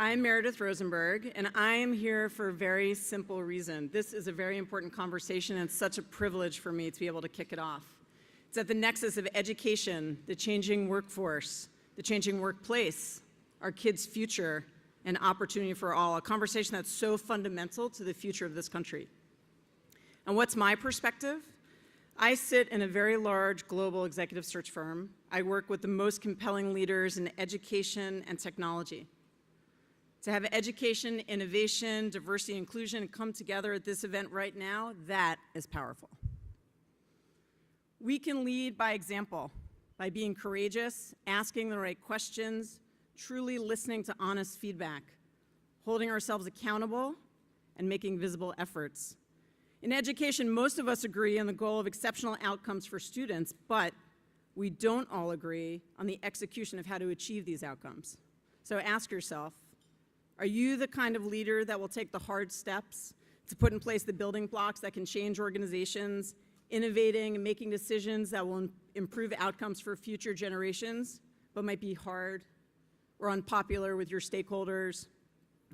I'm Meredith Rosenberg, and I am here for a very simple reason. This is a very important conversation, and it's such a privilege for me to be able to kick it off. It's at the nexus of education, the changing workforce, the changing workplace, our kids' future, and opportunity for all, a conversation that's so fundamental to the future of this country. And what's my perspective? I sit in a very large global executive search firm. I work with the most compelling leaders in education and technology. To have education, innovation, diversity, inclusion come together at this event right now, that is powerful. We can lead by example, by being courageous, asking the right questions, truly listening to honest feedback, holding ourselves accountable, and making visible efforts. In education, most of us agree on the goal of exceptional outcomes for students, but we don't all agree on the execution of how to achieve these outcomes. So ask yourself, are you the kind of leader that will take the hard steps to put in place the building blocks that can change organizations, innovating and making decisions that will improve outcomes for future generations, but might be hard or unpopular with your stakeholders,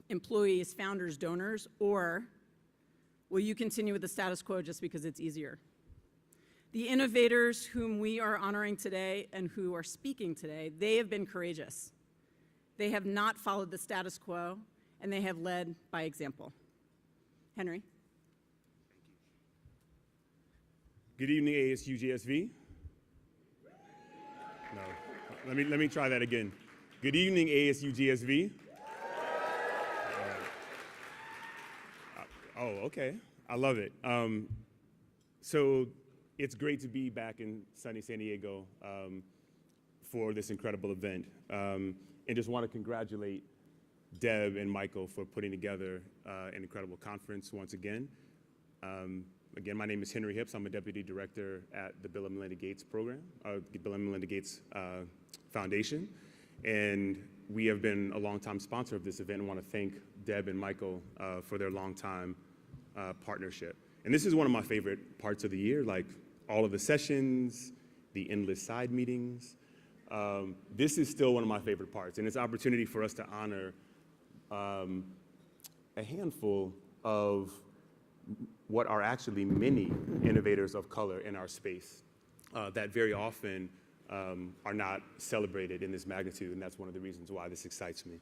employees, founders, donors, or will you continue with the status quo just because it's easier? The innovators whom we are honoring today and who are speaking today, they have been courageous. They have not followed the status quo, and they have led by example. Henry. Good evening, ASU GSV. No, let me try that again. Good evening, ASU GSV. Oh, okay. I love it. So it's great to be back in sunny San Diego for this incredible event. And just want to congratulate Deb and Michael for putting together an incredible conference once again. Again, my name is Henry Hips. I'm a Deputy Director at the Bill & Melinda Gates program, Bill & Melinda Gates Foundation. And we have been a longtime sponsor of this event and want to thank Deb and Michael for their longtime partnership. And this is one of my favorite parts of the year, like all of the sessions, the endless side meetings. This is still one of my favorite parts, and it's an opportunity for us to honor a handful of what are actually many innovators of color in our space that very often are not celebrated in this magnitude, and that's one of the reasons why this excites me.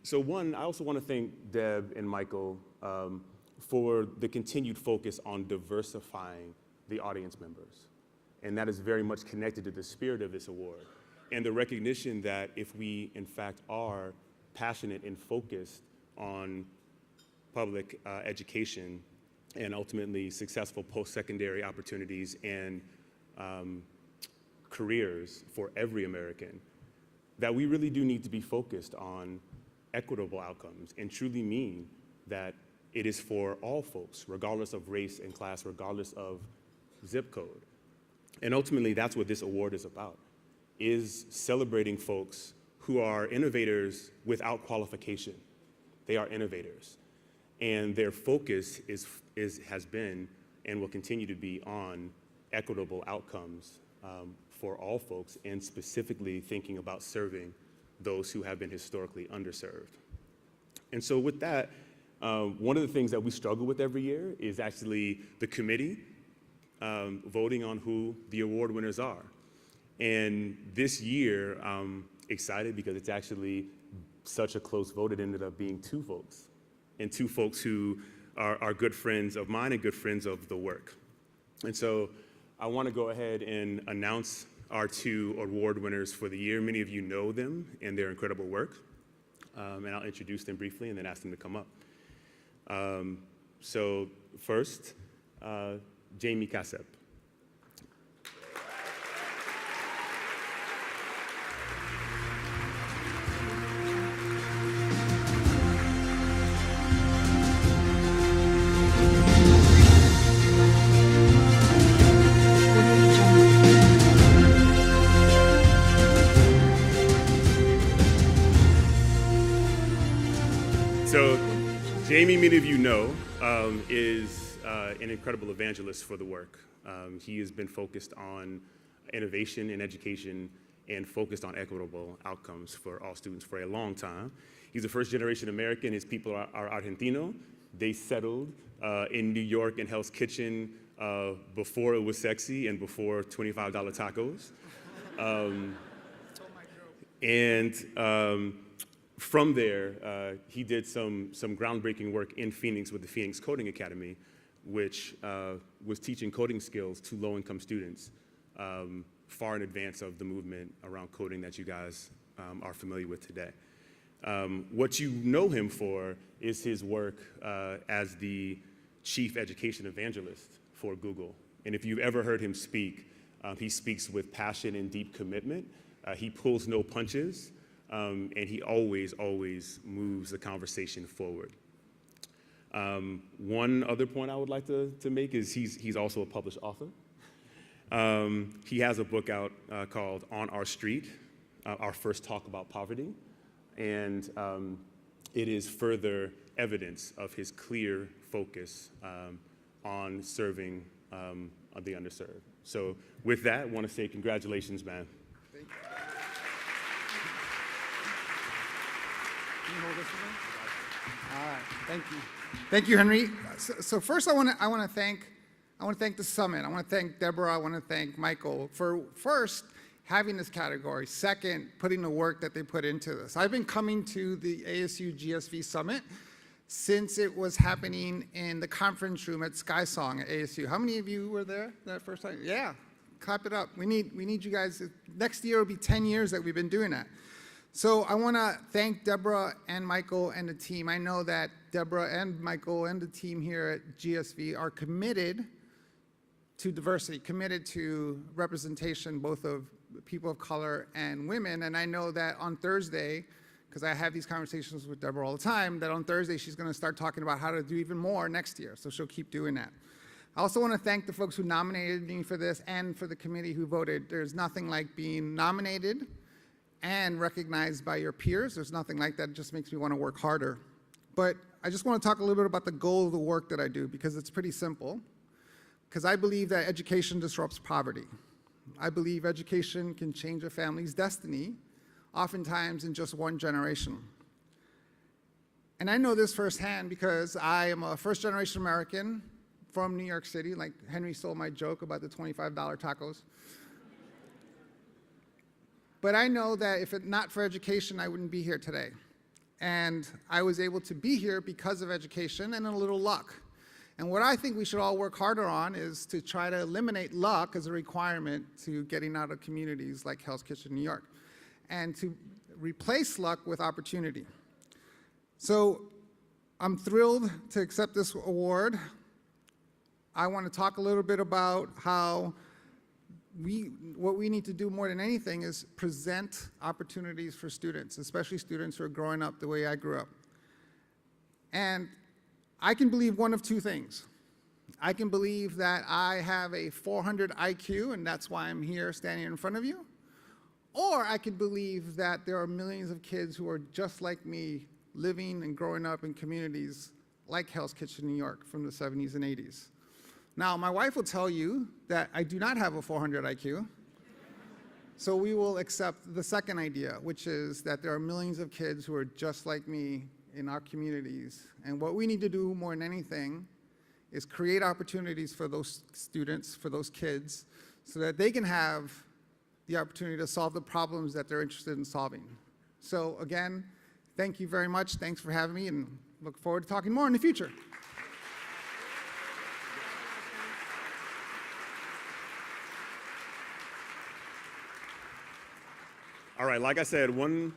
So one, I also want to thank Deb and Michael for the continued focus on diversifying the audience members. And that is very much connected to the spirit of this award and the recognition that if we, in fact, are passionate and focused on public education and ultimately successful post-secondary opportunities and careers for every American, that we really do need to be focused on equitable outcomes and truly mean that it is for all folks, regardless of race and class, regardless of zip code. And ultimately, that's what this award is about, is celebrating folks who are innovators without qualification. They are innovators. And their focus has been and will continue to be on equitable outcomes for all folks, and specifically thinking about serving those who have been historically underserved. And so with that, one of the things that we struggle with every year is actually the committee voting on who the award winners are. And this year, I'm excited because it's actually such a close vote. It ended up being two folks, and two folks who are good friends of mine and good friends of the work. And so I want to go ahead and announce our two award winners for the year. Many of you know them and their incredible work. And I'll introduce them briefly and then ask them to come up. So first, Jamie Kasep. So Jamie, many of you know, is an incredible evangelist for the work. He has been focused on innovation in education and focused on equitable outcomes for all students for a long time. He's a first-generation American. His people are Argentino. They settled in New York in Hell's Kitchen before it was sexy and before $25 tacos. From there, he did some groundbreaking work in Phoenix with the Phoenix Coding Academy, which was teaching coding skills to low-income students far in advance of the movement around coding that you guys are familiar with today. What you know him for is his work as the chief education evangelist for Google. And if you've ever heard him speak, he speaks with passion and deep commitment. He pulls no punches, and he always moves the conversation forward. One other point I would like to make is he's also a published author. He has a book out called On Our Street, Our First Talk About Poverty, and it is further evidence of his clear focus on serving the underserved. So with that, I want to say congratulations, man. Thank you. Can you hold this for me? All right, thank you. Thank you, Henry. So first I want to thank the summit. I want to thank Deborah. I want to thank Michael for first having this category. Second, putting the work that they put into this. I've been coming to the ASU GSV summit since it was happening in the conference room at SkySong at ASU. How many of you were there that first time? Yeah, clap it up. We need you guys. Next year will be 10 years that we've been doing that. So I want to thank Deborah and Michael and the team. I know that Deborah and Michael and the team here at GSV are committed to diversity, committed to representation both of people of color and women. And I know that on Thursday, because I have these conversations with Deborah all the time, that on Thursday she's going to start talking about how to do even more next year. So she'll keep doing that. I also want to thank the folks who nominated me for this and for the committee who voted. There's nothing like being nominated and recognized by your peers. There's nothing like that. It just makes me want to work harder. But I just want to talk a little bit about the goal of the work that I do, because it's pretty simple. Because I believe that education disrupts poverty. I believe education can change a family's destiny, oftentimes in just one generation. And I know this firsthand because I am a first-generation American from New York City, like Henry stole my joke about the $25 tacos. But I know that if it not for education, I wouldn't be here today. And I was able to be here because of education and a little luck. And what I think we should all work harder on is to try to eliminate luck as a requirement to getting out of communities like Hell's Kitchen, New York, and to replace luck with opportunity. So I'm thrilled to accept this award. I want to talk a little bit about how what we need to do more than anything is present opportunities for students, especially students who are growing up the way I grew up. And I can believe one of two things. I can believe that I have a 400 IQ and that's why I'm here standing in front of you. Or I can believe that there are millions of kids who are just like me, living and growing up in communities like Hell's Kitchen, New York from the 70s and 80s. Now, my wife will tell you that I do not have a 400 IQ. So we will accept the second idea, which is that there are millions of kids who are just like me in our communities. And what we need to do more than anything is create opportunities for those students, for those kids, so that they can have the opportunity to solve the problems that they're interested in solving. So again, thank you very much. Thanks for having me, and look forward to talking more in the future. All right, like I said, one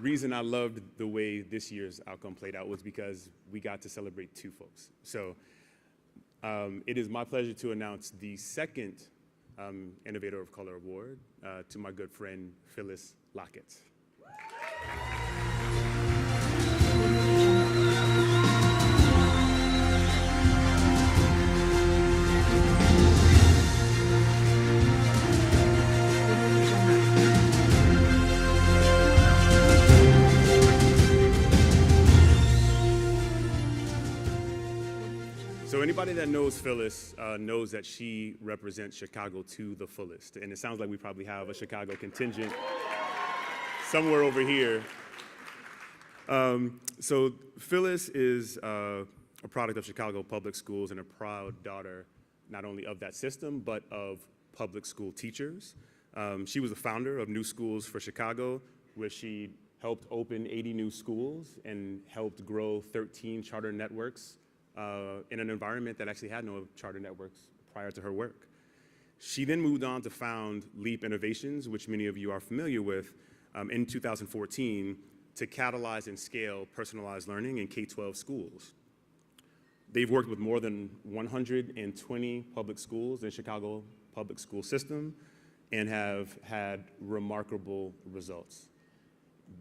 reason I loved the way this year's outcome played out was because we got to celebrate two folks. So it is my pleasure to announce the second Innovator of Color Award to my good friend, Phyllis Lockett. So So anybody that knows Phyllis knows that she represents Chicago to the fullest. And it sounds like we probably have a Chicago contingent somewhere over here. So Phyllis is a product of Chicago public schools and a proud daughter not only of that system, but of public school teachers. She was the founder of New Schools for Chicago, where she helped open 80 new schools and helped grow 13 charter networks in an environment that actually had no charter networks prior to her work. She then moved on to found Leap Innovations, which many of you are familiar with, in 2014 to catalyze and scale personalized learning in K-12 schools. They've worked with more than 120 public schools in Chicago public school system and have had remarkable results.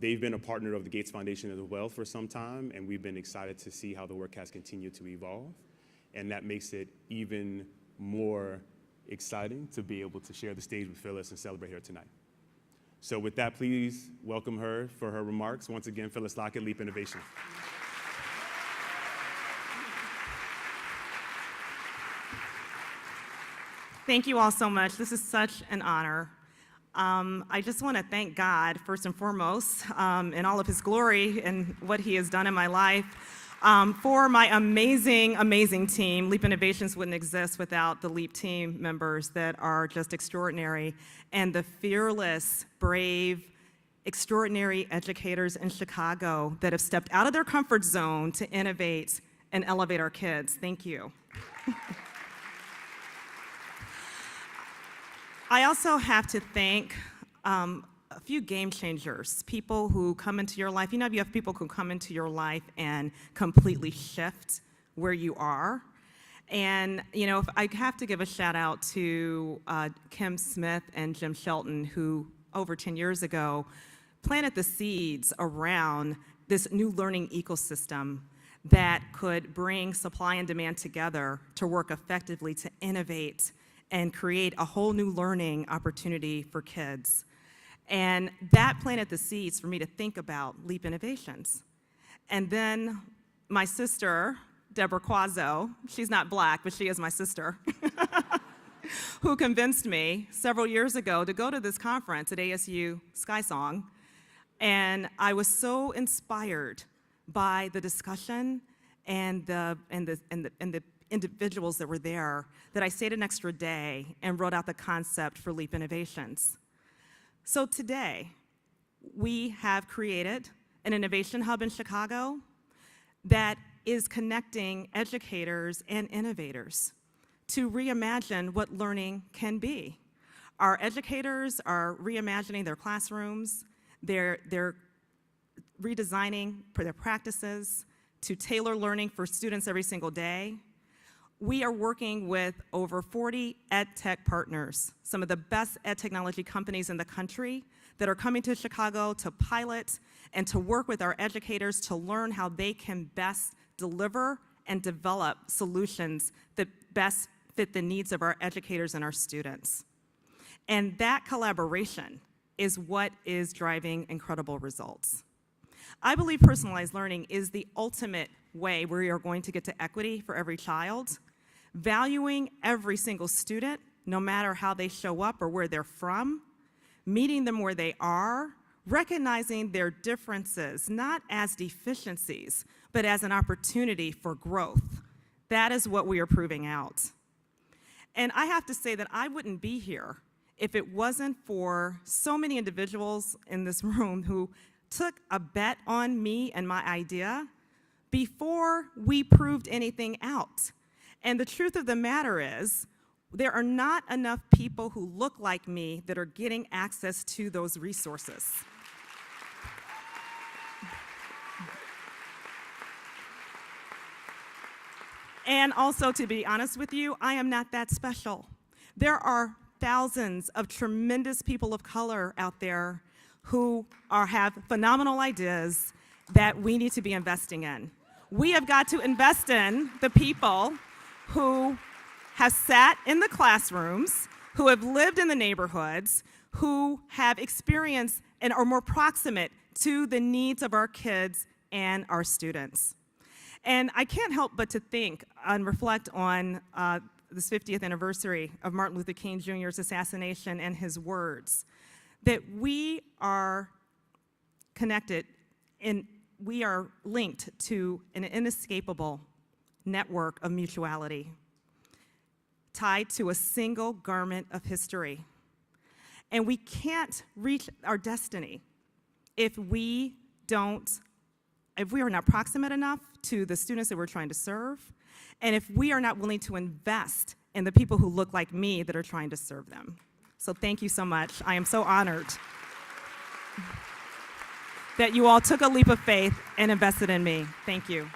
They've been a partner of the Gates Foundation as well for some time, and we've been excited to see how the work has continued to evolve. And that makes it even more exciting to be able to share the stage with Phyllis and celebrate her tonight. So with that, please welcome her for her remarks. Once again, Phyllis Lockett, Leap Innovation. Thank you all so much. This is such an honor. I just want to thank God, first and foremost, in all of his glory and what he has done in my life, for my amazing, amazing team. Leap Innovations wouldn't exist without the Leap team members that are just extraordinary, and the fearless, brave, extraordinary educators in Chicago that have stepped out of their comfort zone to innovate and elevate our kids. Thank you. I also have to thank a few game changers, people who come into your life. You know, you have people who come into your life and completely shift where you are. And, you know, if I have to give a shout out to Kim Smith and Jim Shelton, who over 10 years ago planted the seeds around this new learning ecosystem that could bring supply and demand together to work effectively to innovate and create a whole new learning opportunity for kids. And that planted the seeds for me to think about Leap Innovations. And then my sister, Deborah Quazzo, she's not black, but she is my sister, who convinced me several years ago to go to this conference at ASU SkySong. And I was so inspired by the discussion and the individuals that were there that I stayed an extra day and wrote out the concept for Leap Innovations. So today, we have created an innovation hub in Chicago that is connecting educators and innovators to reimagine what learning can be. Our educators are reimagining their classrooms, they're redesigning their practices to tailor learning for students every single day. We are working with over 40 ed tech partners, some of the best ed technology companies in the country that are coming to Chicago to pilot and to work with our educators to learn how they can best deliver and develop solutions that best fit the needs of our educators and our students. And that collaboration is what is driving incredible results. I believe personalized learning is the ultimate way where we are going to get to equity for every child, valuing every single student, no matter how they show up or where they're from, meeting them where they are, recognizing their differences, not as deficiencies, but as an opportunity for growth. That is what we are proving out. And I have to say that I wouldn't be here if it wasn't for so many individuals in this room who took a bet on me and my idea before we proved anything out. And the truth of the matter is, there are not enough people who look like me that are getting access to those resources. And also, to be honest with you, I am not that special. There are thousands of tremendous people of color out there who have phenomenal ideas that we need to be investing in. We have got to invest in the people who have sat in the classrooms, who have lived in the neighborhoods, who have experienced and are more proximate to the needs of our kids and our students. And I can't help but to think and reflect on this 50th anniversary of Martin Luther King Jr.'s assassination and his words, that we are connected and we are linked to an inescapable network of mutuality tied to a single garment of history. And we can't reach our destiny if we are not proximate enough to the students that we're trying to serve, and if we are not willing to invest in the people who look like me that are trying to serve them. So thank you so much. I am so honored that you all took a leap of faith and invested in me. Thank you.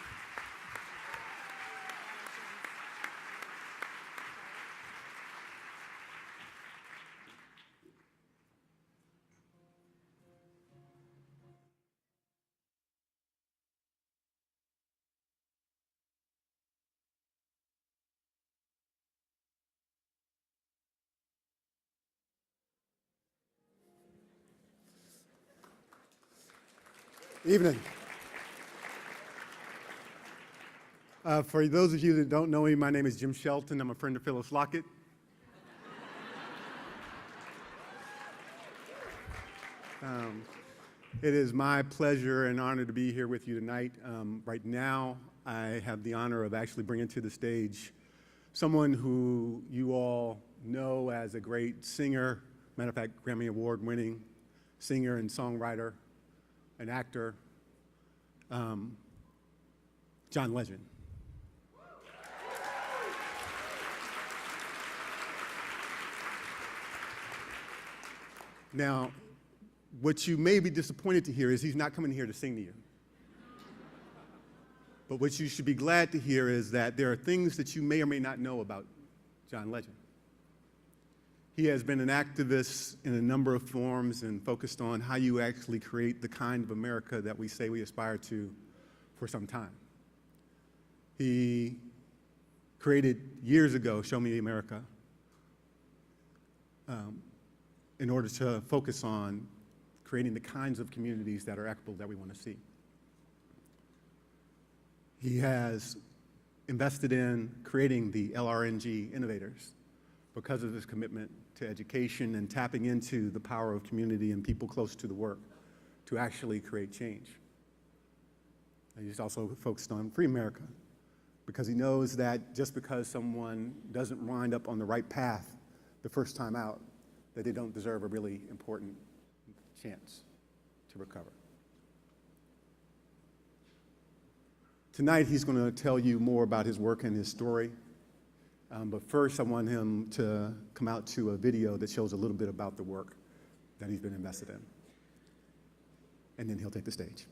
Evening. For those of you that don't know me, my name is Jim Shelton. I'm a friend of Phyllis Lockett. It is my pleasure and honor to be here with you tonight. Right now, I have the honor of actually bringing to the stage someone who you all know as a great singer, matter of fact, Grammy Award-winning singer and songwriter, an actor, John Legend. Now, what you may be disappointed to hear is he's not coming here to sing to you. But what you should be glad to hear is that there are things that you may or may not know about John Legend. He has been an activist in a number of forms and focused on how you actually create the kind of America that we say we aspire to for some time. He created years ago Show Me America in order to focus on creating the kinds of communities that are equitable that we want to see. He has invested in creating the LRNG innovators because of his commitment to education and tapping into the power of community and people close to the work to actually create change. And he's also focused on Free America because he knows that just because someone doesn't wind up on the right path the first time out, that they don't deserve a really important chance to recover. Tonight, he's going to tell you more about his work and his story. But first, I want him to come out to a video that shows a little bit about the work that he's been invested in. And then he'll take the stage.